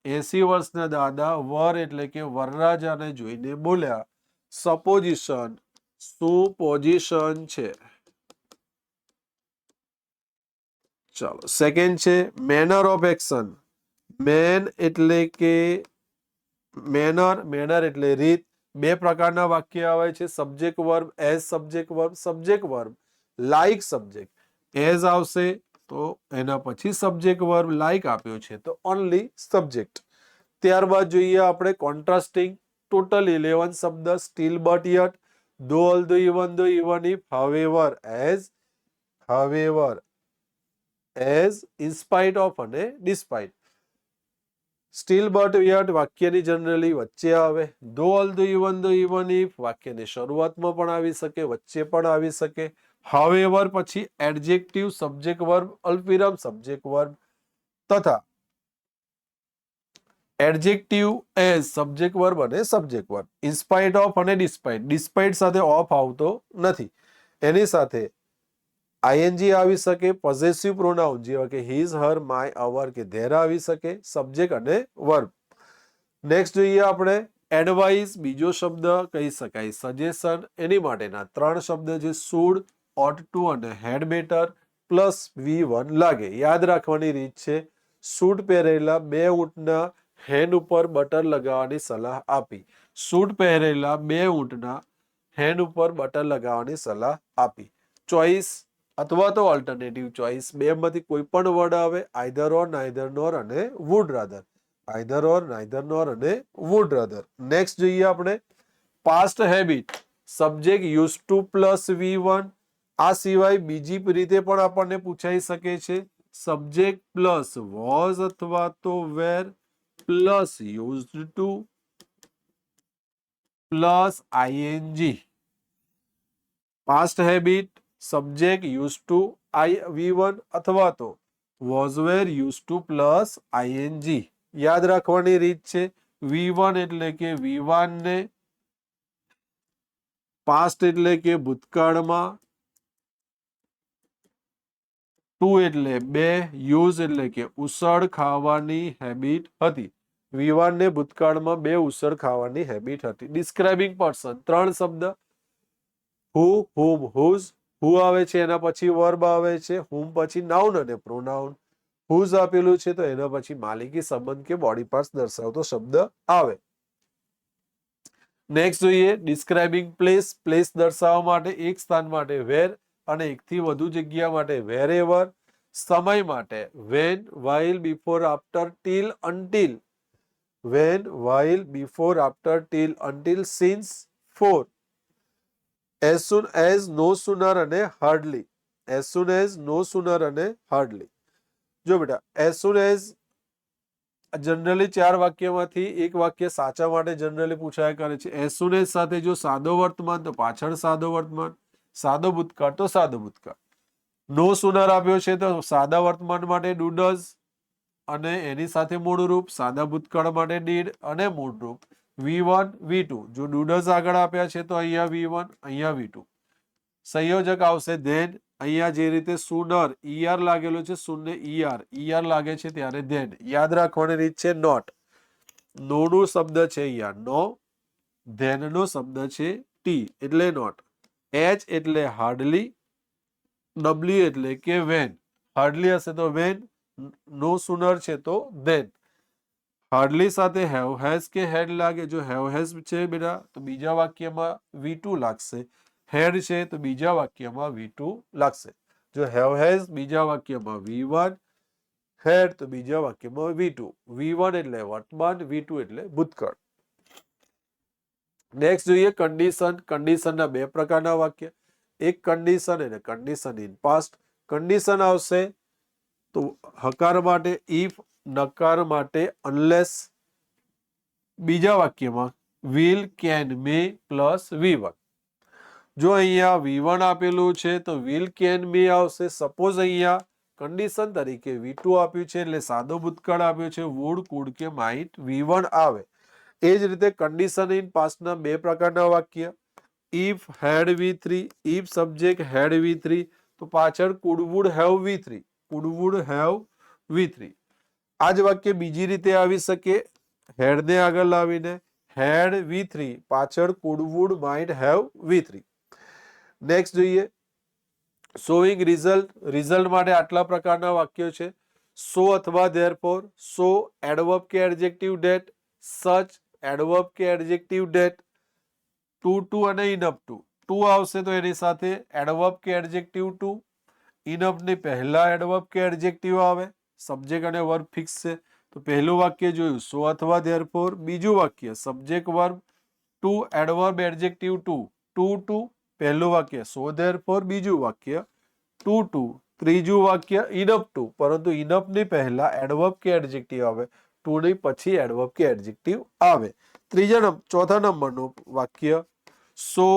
80 વર્ષના દાદા વર એટલે કે વરરાજાને જોઈને બોલ્યા. સપોઝિશન સુપોઝિશન છે. ચાલો, સેકન્ડ છે મેનર ઓફ એક્શન. મેન એટલે કે મેનર એટલે રીત. બે પ્રકારના વાક્ય આવે છે, subject verb, as subject verb, subject verb like subject. As આવશે તો એના પછી સબ્જેક્ટ વર્બ, લાઈક આપ્યો છે તો ઓનલી સબ્જેક્ટ. ત્યારબાદ જોઈએ આપણે કોન્ટ્રાસ્ટિંગ. ટોટલ 11 શબ્દ. Steel, but, yet, though, although, even though, even if, however, as, in spite of અને ડિસ્પાઇટ. સ્ટીલ, બટ, યટ વાક્યની જનરલી વચ્ચે આવે. Though, although, even though, even if વાક્યની શરૂઆતમાં પણ આવી શકે, વચ્ચે પણ આવી શકે. હાવેવર પછી એડજેક્ટિવ, સબ્જેક્ટ વર્બ, અલ્પવિરામ સબ્જેક્ટ વર્બ તથા એડજેક્ટિવ, એઝ સબ્જેક્ટ વર્બ અને સબ્જેક્ટ વર્બ. ઇનસ્પાઇટ ઓફ અને ડિસ્પાઇટ સાથે ઓફ આવતો નથી. એની સાથે આઈએનજી આવી શકે, પોઝેસિવ પ્રોનાઉન જેવા કે હિઝ, હર, માય, અવર કે ધેર આવી શકે, સબ્જેક્ટ અને વર્બ. નેક્સ્ટ જોઈએ આપણે એડવાઇસ, બીજો શબ્દ કહી શકાય સજેશન. એની માટેના 3 શબ્દ છે શુડ, ઓટ ટુ અને હેડ બેટર પ્લસ V1 લાગે. યાદ રાખવાની રીત છે સૂટ પહેરેલા 2 ઊંટના હેન્ડ ઉપર બટર લગાવવાની સલાહ આપી. સૂટ પહેરેલા 2 ઊંટના હેન્ડ ઉપર બટર લગાવવાની સલાહ આપી. ચોઇસ અથવા તો ઓલ્ટરનેટિવ ચોઇસ, બે માંથી કોઈ પણ વર્ડ આવે. આઈધર ઓર, નાઈધર નોર અને would rather. Either or, neither nor અને વુડ રાધર. નેક્સ્ટ જોઈએ આપણે past habit. Subject use to plus V1. આ સિવાય બીજી રીતે પણ આપણને પૂછાઈ શકે છે. સબ્જેક્ટ પ્લસ વોઝ અથવા તો were plus used to plus ING. Past habit, subject use to V1 અથવા તો was were use to plus ING. યાદ રાખવાની રીત છે V1 એટલે કે V1 ને, પાસ્ટ એટલે કે ભૂતકાળમાં, ટુ એટલે 2, યુઝ એટલે કે ઉસળ ખાવાની હેબિટ હતી. V1 ને ભૂતકાળમાં 2 ઉસળ ખાવાની હેબિટ હતી. ડિસ્ક્રાઇબિંગ પર્સન 3 શબ્દ હુ, હુમ, હુઝ. હુ આવે છે એના પછી વર્બ આવે છે, હુમ પછી નાઉન અને પ્રોનાઉન. હુઝ આપેલું છે તો એના પછી માલિકી સંબંધ કે બોડી પાર્ટ્સ દર્શાવતો શબ્દ આવે. નેક્સ્ટ જોઈએ ડિસ્ક્રાઇબિંગ પ્લેસ. પ્લેસ દર્શાવવા માટે એક સ્થાન માટે વેર અને એકથી વધુ જગ્યા માટે વેરએવર. સમય માટે when, while, before, after, till, until. When, while, before, after, till, until, since, for. As soon as, no sooner અને hardly. As soon as, no sooner અને હાર્ડલી. જો બેટા એઝ સુન એઝ જનરલી 4 વાક્યમાંથી એક વાક્ય સાચા માટે જનરલી પૂછાયા કરે છે. એઝ સુન એઝ સાથે જો સાદો વર્તમાન તો પાછળ સાદો વર્તમાન, સાદો ભૂતકાળ તો સાદો ભૂતકાળ. નો સુનર આપ્યો છે તો સાદા વર્તમાન માટે ડુ ડઝ અને એની સાથે મૂળ રૂપ, સાદા ભૂતકાળ માટે ડીડ અને મૂળ રૂપ V1 V2. જો ડુ ડઝ આગળ આપ્યા છે તો અહીંયા V1 અહીંયા V2. સંયોજક આવશે ધેન. અહીંયા જે રીતે સુનર ઈઆર લાગેલો છે, શૂન્ય ઈઆર લાગે છે ત્યારે ધેન. યાદ રાખવાની રીત છે નોટ. નો નો શબ્દ છે અહીંયા નો, ધેન નો શબ્દ છે ટી એટલે નોટ. એચ એટલે હાર્ડલી, ડબલ્યુ એટલે કે વેન. હાર્ડલી હશે તો વેન, નો સુનર છે તો ધેન. હાર્ડલી સાથે હેવ હેઝ કે હેડ લાગે. જો હેવ હેઝ છે બેટા તો બીજા વાક્યમાં V2 લાગશે. હેડ છે તો બીજા વાક્યમાં V2 લાગશે. જો હેવ હેઝ બીજા વાક્યમાં V1, હેડ તો બીજા વાક્યમાં V2. V1 એટલે વર્તમાન, V2 એટલે ભૂતકાળ. નેક્સ્ટ જોઈએ કન્ડિશન. કન્ડિશનના બે પ્રકારના વાક્ય, એક કન્ડિશન અને કન્ડિશન ઇન પાસ્ટ. કન્ડિશન આવશે તો હકાર માટે ઇફ, નકાર માટે અનલેસ. બીજા વાક્યમાં will, can, may plus V1. જો અહીંયા V1 આપેલું છે તો will, can, may આવશે. સપોઝ અહીંયા કન્ડિશન તરીકે V2 આપ્યું છે એટલે સાદો ભૂતકાળ આપ્યો છે, would, could કે might, V1 આવે. એ જ રીતે કન્ડિશન ઇન પાસ્ટના બે પ્રકારના વાક્ય, if had V3, if subject had V3 તો પાછળ could would have V3, could would have V3. આ જ વાક્ય બીજી રીતે આવી શકે, had ને આગળ લાવીને had V3 પાછળ could would might have V3. Next જોઈએ શોઈંગ રિઝલ્ટ. રિઝલ્ટ માટે આટલા પ્રકારના વાક્યો છે, સો અથવા ધેરફોર. સો એડવર્બ કે એડજેક્ટિવ ડેટ, સચ એડવર્બ કે એડજેક્ટિવ ડેટ, ટુ અને ઇનફ ટુ. ટુ આવશે તો એની સાથે એડવર્બ કે એડજેક્ટિવ ટુ, ઇનફ ની પહેલા એડવર્બ કે એડજેક્ટિવ આવે, સબ્જેક્ટ અને વર્બ ફિક્સ છે. તો પહેલું વાક્ય જોયું સો અથવા ધેરફોર. બીજું વાક્ય subject verb to adverb adjective to પહેલું વાક્ય સો ધેરફોર, બીજું વાક્ય ટુ. ત્રીજું વાક્ય ઇનફ ટુ, પરંતુ ઇનફ ની પહેલા એડવર્બ કે એડજેક્ટિવ આવે, ટુ ની પછી એડવર્બ કે એડજેક્ટિવ આવે. ચોથા નંબરનું વાક્ય so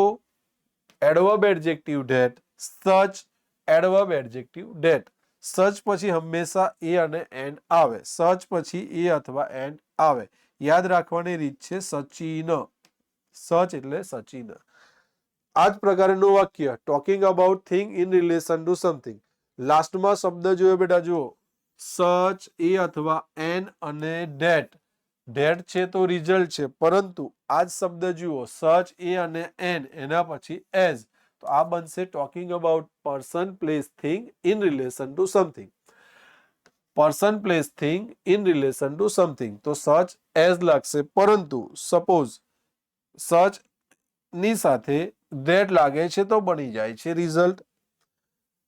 adverb adjective that, such adverb adjective that. Such પછી હંમેશા એ અને એન આવે, સચ પછી એ અથવા એન આવે. યાદ રાખવાની રીત છે સચિન. સચ એટલે સચિન. આ જ પ્રકારનું વાક્ય talking about thing in relation two something. લાસ્ટમાં શબ્દ જોયો બેટા, જુઓ સચ એ અથવા એન અને ડેટ. ડેટ છે તો રિઝલ્ટ છે, પરંતુ આ જ શબ્દ જુઓ સચ એ અને એન એના પછી એઝ, તો આ બનશે talking about person place thing in relation two something. Person place thing in relation two something તો સચ એઝ લાગશે, પરંતુ સપોઝ સચ ની સાથે ધેટ લાગે છે તો બની જાય છે રિઝલ્ટ.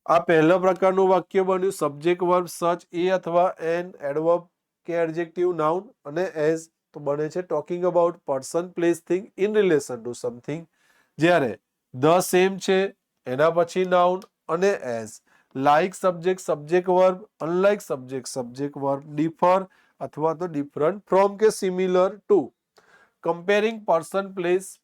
આ પહેલા પ્રકારનું વાક્ય બન્યું, સબ્જેક્ટ વર્બ સચ એ અથવા એન, એડવર્બ કે એડજેક્ટિવ નાઉન અને એઝ, તો બને છે talking about person place thing in relation two something. જ્યારે ધ સેમ છે એના પછી નાઉન અને as. Like subject subject verb, unlike subject subject verb, differ અથવા તો ડિફરન્ટ ફ્રોમ કે similar two. Comparing person place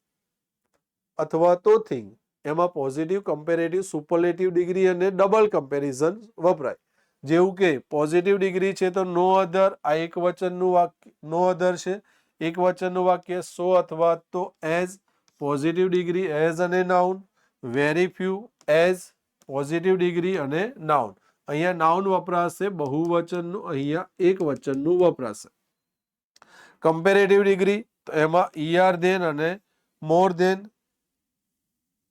અથવા તો થિંગ, એમાં પોઝિટિવ, કમ્પેરેટિવ, સુપરલેટિવ ડિગ્રી અને ડબલ કમ્પેરિઝન વપરાય. જેવું કે પોઝિટિવ ડિગ્રી છે તો નો અધર, આ એક વચનનું વાક્ય નો અધર છે, એક વચનનું વાક્ય સો અથવા તો એઝ, પોઝિટિવ ડિગ્રી એઝ અને noun. Very few as, positive degree અને નાઉન. અહીંયા નાઉન વપરાશે બહુવચનનું, અહીંયા એક વચનનું વપરાશે. કમ્પેરેટિવ ડિગ્રી તો એમાં ઈઆર ધેન અને મોર ધેન.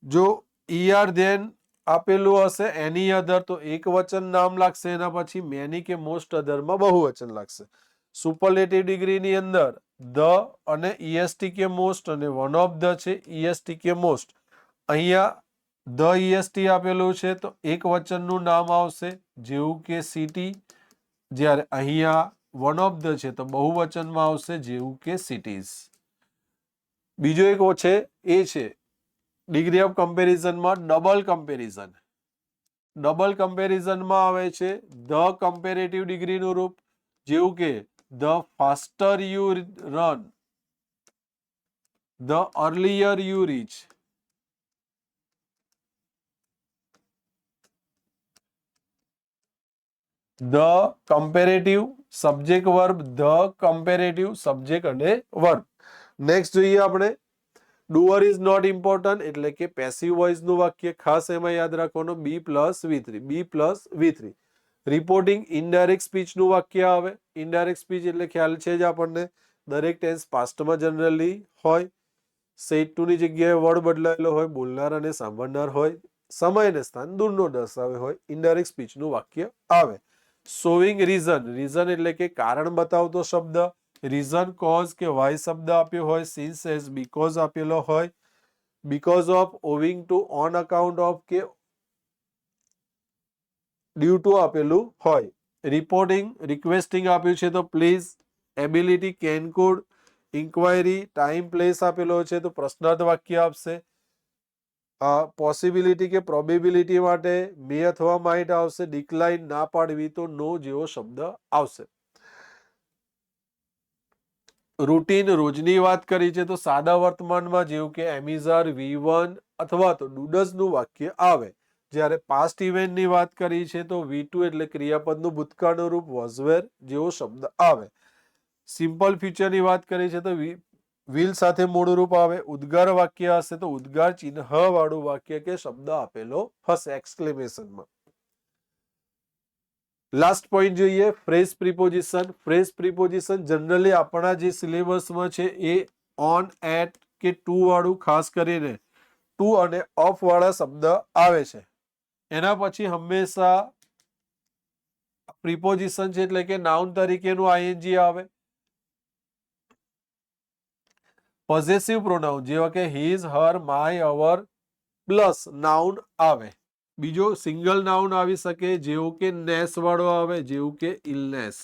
જો ઈઆર ધેન આપેલું હશે એની અધર તો એક વચન નામ લાગશે, એના પછી મેની કે મોસ્ટ અધરમાં બહુવચન લાગશે. સુપરલેટિવ ડિગ્રીની અંદર ધ અને ઈએસટી કે મોસ્ટ અને વન ઓફ ધ છે ઈએસટી કે મોસ્ટ. અહીંયા ધ ઈએસટી આપેલું છે તો એક વચનનું નામ આવશે જેવું કે સિટી, જ્યારે અહીંયા વન ઓફ ધ છે તો બહુવચનમાં આવશે જેવું કે સિટીઝ. બીજો એક છે એ છે ડિગ્રી ઓફ કમ્પેરિઝનમાં ડબલ કમ્પેરિઝન. ડબલ કમ્પેરિઝનમાં આવે છે ધ કમ્પેરેટિવ ડિગ્રીનું રૂપ, જેવું કે the faster you run, the earlier you reach. The comparative subject verb, the comparative subject અને વર્બ. નેક્સ્ટ જોઈએ આપણે ડુઅર ઇઝ નોટ ઇમ્પોર્ટન્ટ એટલે કે પેસિવ વોઇસ નું વાક્ય. ખાસ એમાં યાદ રાખવાનું B+V3. રિપોર્ટિંગ ઇનડાયરેક્ટ સ્પીચ નું વાક્ય આવે. ઇનડાયરેક્ટ સ્પીચ એટલે ખ્યાલ છે જ આપણને, દરેક ટેન્સ પાસ્ટમાં જનરલી હોય, સેડ ટુ ની જગ્યાએ વર્ડ બદલાયેલો હોય, બોલનાર અને સાંભળનાર હોય, સમય અને સ્થાન દૂરનો દર્શાવે હોય, ઇનડાયરેક્ટ સ્પીચ નું વાક્ય આવે. શોવિંગ રીઝન, રીઝન એટલે કે કારણ બતાવતો શબ્દ. રીઝન, કોઝ કે વાય શબ્દ આપ્યો હોય. સિન્સ, એઝ, બીકોઝ આપેલો હોય. Because of, owing to, on account of કે ડ્યુ ટુ આપેલું હોય. રિપોર્ટિંગ, રિક્વેસ્ટિંગ આપ્યું છે તો please. Ability, can, could. Inquiry, time, place આપેલો છે તો પ્રશ્નાર્થ વાક્ય આપશે. પોસિબિલિટી કે પ્રોબેબિલિટી માટે મે અથવા માઇટ આવશે. ડિક્લાઇન, ના પાડવી તો નો જેવો શબ્દ આવશે. રૂટીન, રોજની વાત કરી છે તો સાદા વર્તમાનમાં જેવું કે એમિઝાર, V1 અથવા તો ડુડઝ નું વાક્ય આવે. જ્યારે પાસ્ટ ઇવેન્ટની વાત કરી છે તો V2 એટલે ક્રિયાપદનું ભૂતકાળનું રૂપ વોઝ વેર જેવો શબ્દ આવે. સિમ્પલ ફ્યુચરની વાત કરી છે તો વિલ સાથે મૂળ રૂપ આવે. ઉદ્ગાર વાક્ય હશે તો ઉદ્ગાર ચિહ્ન વાળું વાક્ય કે શબ્દ આપેલો હશે એક્સક્લેમેશનમાં. લાસ્ટ પોઈન્ટ જોઈએ, phrase preposition. Phrase preposition generally આપણા જે સિલેબસમાં છે એ ઓન, એટ કે ટુ વાળું, ખાસ કરીને ટુ અને ઓફ વાળા શબ્દ આવે છે. એના પછી હંમેશા પ્રિપોઝિશન છે એટલે કે નાઉન તરીકેનું આઈએનજી આવે. પોઝેસિવ પ્રોનાઉન જેવા કે his, her, my, our plus noun આવે. બીજો સિંગલ નાઉન આવી શકે જેવું કે નેસ વાળો આવે, જેવું કે ઇલનેસ.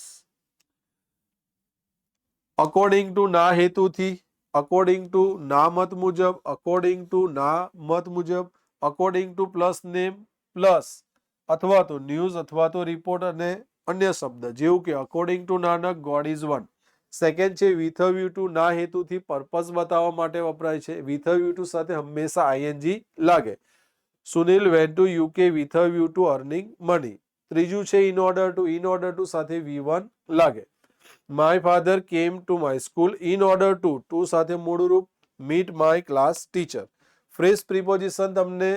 અકોર્ડિંગ ટુ, ના હેતુથી. અકોર્ડિંગ ટુ, ના મત મુજબ. અકોર્ડિંગ ટુ, ના મત મુજબ. According to plus name plus અથવા તો ન્યૂઝ અથવા તો રિપોર્ટ અને અન્ય શબ્દ જેવું કે according to Nanak, God is one. Second છે વિથ અ વ્યૂ ટુ, ના હેતુથી, પર્પઝ બતાવવા માટે વપરાય છે. વિથ અ વ્યૂ ટુ સાથે હંમેશા આઈએનજી લાગે. Sunil went to UK with a view to earning money. ત્રીજું છે ઇન ઓર્ડર ટુ સાથે V1 લાગે. My father came to my school in order to સાથે મૂળ રૂપ meet my class teacher. Phrase preposition તમને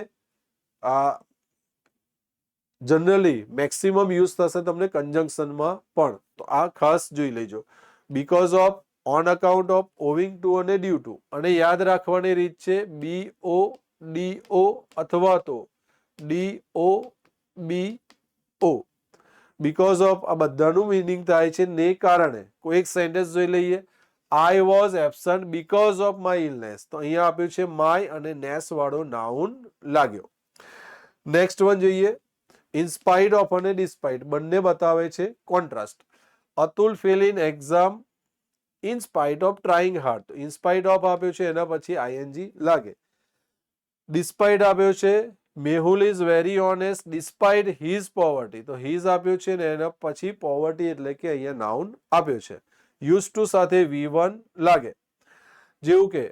જનરલી મેક્સિમમ યુઝ થશે તમને કંજંક્શનમાં પણ, તો આ ખાસ જોઈ લેજો. Because of, on account of, owing two અને ડ્યુ ટુ. અને યાદ રાખવાની રીત છે BO અથવા તો DOBO. બીકોઝ ઓફ આ બધાનું મિનિંગ થાય છે ને કારણે. કોઈ એક સેન્ટેન્સ જોઈ લઈએ. I was absent because of my illness. તો અહીંયા આપ્યું છે માય અને નેસ વાળો નાઉન લાગ્યો. નેક્સ્ટ વન જોઈએ. ઇનસ્પાઇટ ઓફ અને ડિસ્પાઇટ બંને બતાવે છે contrast. Atul fail in exam in spite of trying hard. In spite of આપ્યો છે એના પછી આઈએનજી લાગે. ડિસ્પાઇટ આપ્યો છે Mehul is very honest despite his poverty. તો હિઝ આપ્યો છે ને એના પછી પોવર્ટી એટલે કે અહીંયા નાઉન આપ્યો છે. યુઝ ટુ સાથે V1 લાગે. જેવું કે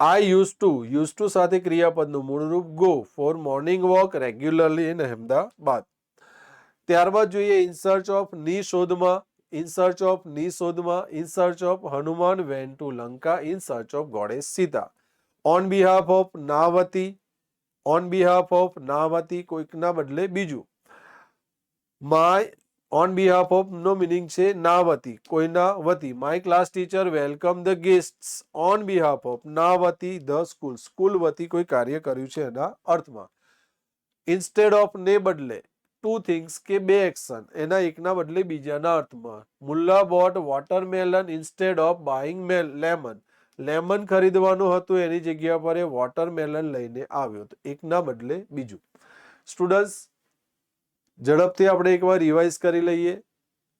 આઈ યુઝ ટુ સાથે ક્રિયાપદનું મૂળ રૂપ go for morning walk regularly in Ahmedabad. ત્યારબાદ જોઈએ ઇન સર્ચ ઓફ, ની શોધમાં. ઇન સર્ચ ઓફ, ની શોધમાં. In search of, Hanuman went to Lanka in search of goddess Sita. On behalf of, ના વતી. ઓન બિહાફ ઓફ, ના વતી કોઈકના બદલે બીજું. My on behalf of no meaning છે ના વતી, કોઈના વતી. My class teacher welcome the guests on behalf of, ના વતી ધ સ્કૂલ, સ્કૂલ વતી કોઈ કાર્ય કર્યું છે એના અર્થમાં. ઇન્સ્ટેડ ઓફ ને બદલે ટુ થિંગ્સ કે બે એક્શન એના એકના બદલે બીજાના અર્થમાં. Mulla boat watermelon instead of buying lemon. Lemon ખરીદવાનું હતું એની જગ્યા પર એ વોટરમેલન લઈને આવ્યો. તો એકના બદલે બીજું. સ્ટુડન્ટ્સ ઝડપથી આપણે એકવાર રિવાઇઝ કરી લઈએ.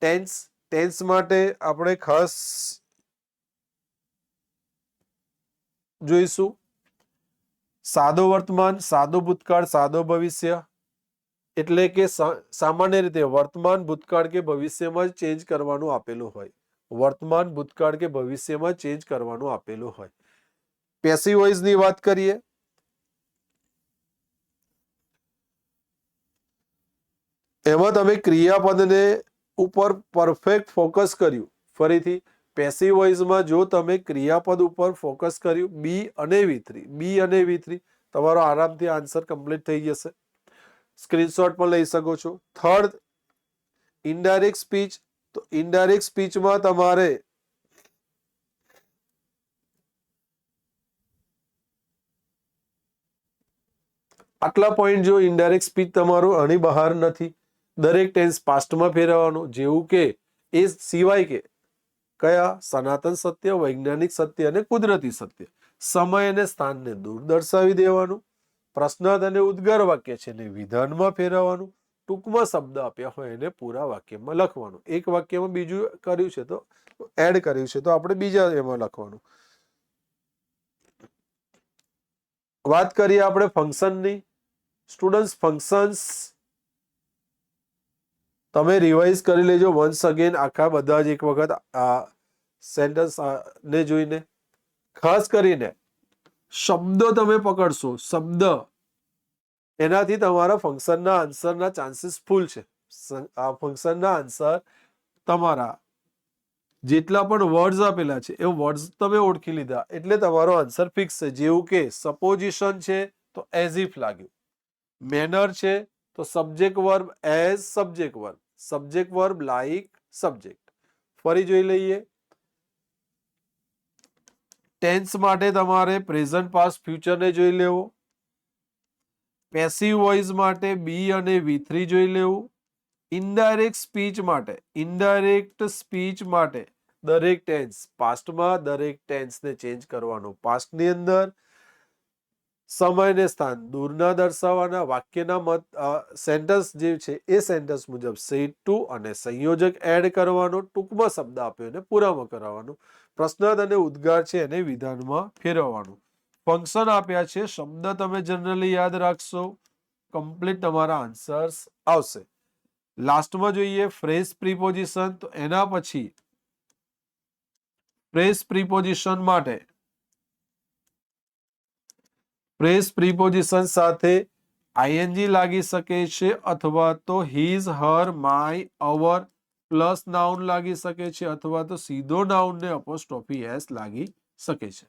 ટેન્સ માટે આપણે ખાસ જોઈશું સાદો વર્તમાન, સાદો ભૂતકાળ, સાદો ભવિષ્ય. એટલે કે સામાન્ય રીતે વર્તમાન, ભૂતકાળ કે ભવિષ્યમાં જ ચેન્જ કરવાનું આપેલું હોય. વર્તમાન, ભૂતકાળ કે ભવિષ્યમાં ચેન્જ કરવાનું આપેલું હોય. પેસિવ વોઇસ ની વાત કરીએ. એમાં તમે ક્રિયાપદને ઉપર પરફેક્ટ ફોકસ કર્યું. ફરીથી પેસિવ વોઇસમાં જો તમે ક્રિયાપદ ઉપર ફોકસ કર્યું બી અને V3 તમારો આરામથી આન્સર કમ્પ્લીટ થઈ જશે. સ્ક્રીનશોટ પણ લઈ શકો છો. Third indirect speech. તો ઇનડાયરેક્ટ સ્પીચમાં તમારે આટલા પોઈન્ટ જો ઇનડાયરેક્ટ સ્પીચ તમારું આની બહાર નથી. દરેક ટેન્સ પાસ્ટમાં ફેરવવાનું, જેવું કે એ સિવાય કે કયા સનાતન સત્ય, વૈજ્ઞાનિક સત્ય અને કુદરતી સત્ય. સમય અને સ્થાનને દૂર દર્શાવી દેવાનું. પ્રશ્નાર્થ અને ઉદ્ગાર વાક્ય છે એને વિધાનમાં ફેરવવાનું. ટૂંકમાં શબ્દ આપ્યા હોય એને પૂરા વાક્યમાં લખવાનું. એક વાક્યમાં બીજું કર્યું છે તો એડ કર્યું છે તો આપણે બીજા એમાં લખવાનું. વાત કરીએ આપણે ફંક્શનની. સ્ટુડન્ટ્સ ફંક્શન્સ તમે રિવાઇઝ કરી લેજો વન્સ અગેન, આખા બધા જ એક વખત આ સેન્ટેન્સ ને જોઈને. ખાસ કરીને શબ્દો તમે પકડશો, શબ્દ એનાથી તમારા ફંક્શનના આન્સરના ચાન્સીસ ફૂલ છે. આ ફંક્શનના આન્સર તમારા જેટલા પણ વર્ડ્સ આપેલા છે એ વર્ડ્સ તમે ઓળખી લીધા એટલે તમારો આન્સર ફિક્સ છે. જેવું કે સપોઝિશન છે તો એઝ ઇફ લાગ્યું. મેનર છે તો subject verb as subject verb, subject verb like subject. ફરી જોઈ લઈએ. ટેન્સ માટે તમારે પ્રેઝન્ટ, પાસ્ટ, ફ્યુચર ને જોઈ લેવો. પેસિવ વોઇસ માટે બી અને V3 જોઈ લેવું. ઇનડાયરેક્ટ સ્પીચ માટે દરેક ટેન્સ પાસ્ટમાં, દરેક ટેન્સને ચેન્જ કરવાનો પાસ્ટની અંદર. સમય ને સ્થાન દૂરના દર્શાવવાના. વાક્યના સેન્ટેન્સ જે છે એ સેન્ટેન્સ મુજબ સેટ ટુ અને સંયોજક એડ કરવાનો. ટૂંકમાં શબ્દ આપ્યો એને પૂરામાં કરાવવાનું. પ્રશ્નાર્થ અને ઉદ્ગાર છે એને વિધાનમાં ફેરવવાનું. ફંક્શન આપ્યા છે, શબ્દ તમે જનરલી યાદ રાખશો, કમ્પ્લીટ તમારા આન્સર્સ આવશે. લાસ્ટમાં જોઈએ ફ્રેઝ પ્રીપોઝિશન. તો એના પછી ફ્રેઝ પ્રીપોઝિશન માટે ફ્રેઝ પ્રીપોઝિશન સાથે ING લાગી શકે છે અથવા તો his, her, my, our plus noun લાગી શકે છે અથવા તો સીધો નાઉન ને અપોસ્ટ્રોફી એસ લાગી શકે છે.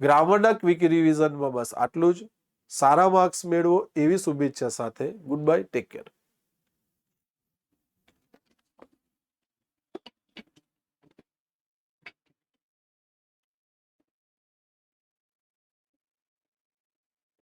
ગ્રામરના ક્વિક રિવિઝનમાં બસ આટલું જ. સારા માર્ક્સ મેળવો એવી શુભેચ્છા સાથે ગુડ બાય, ટેક કેર.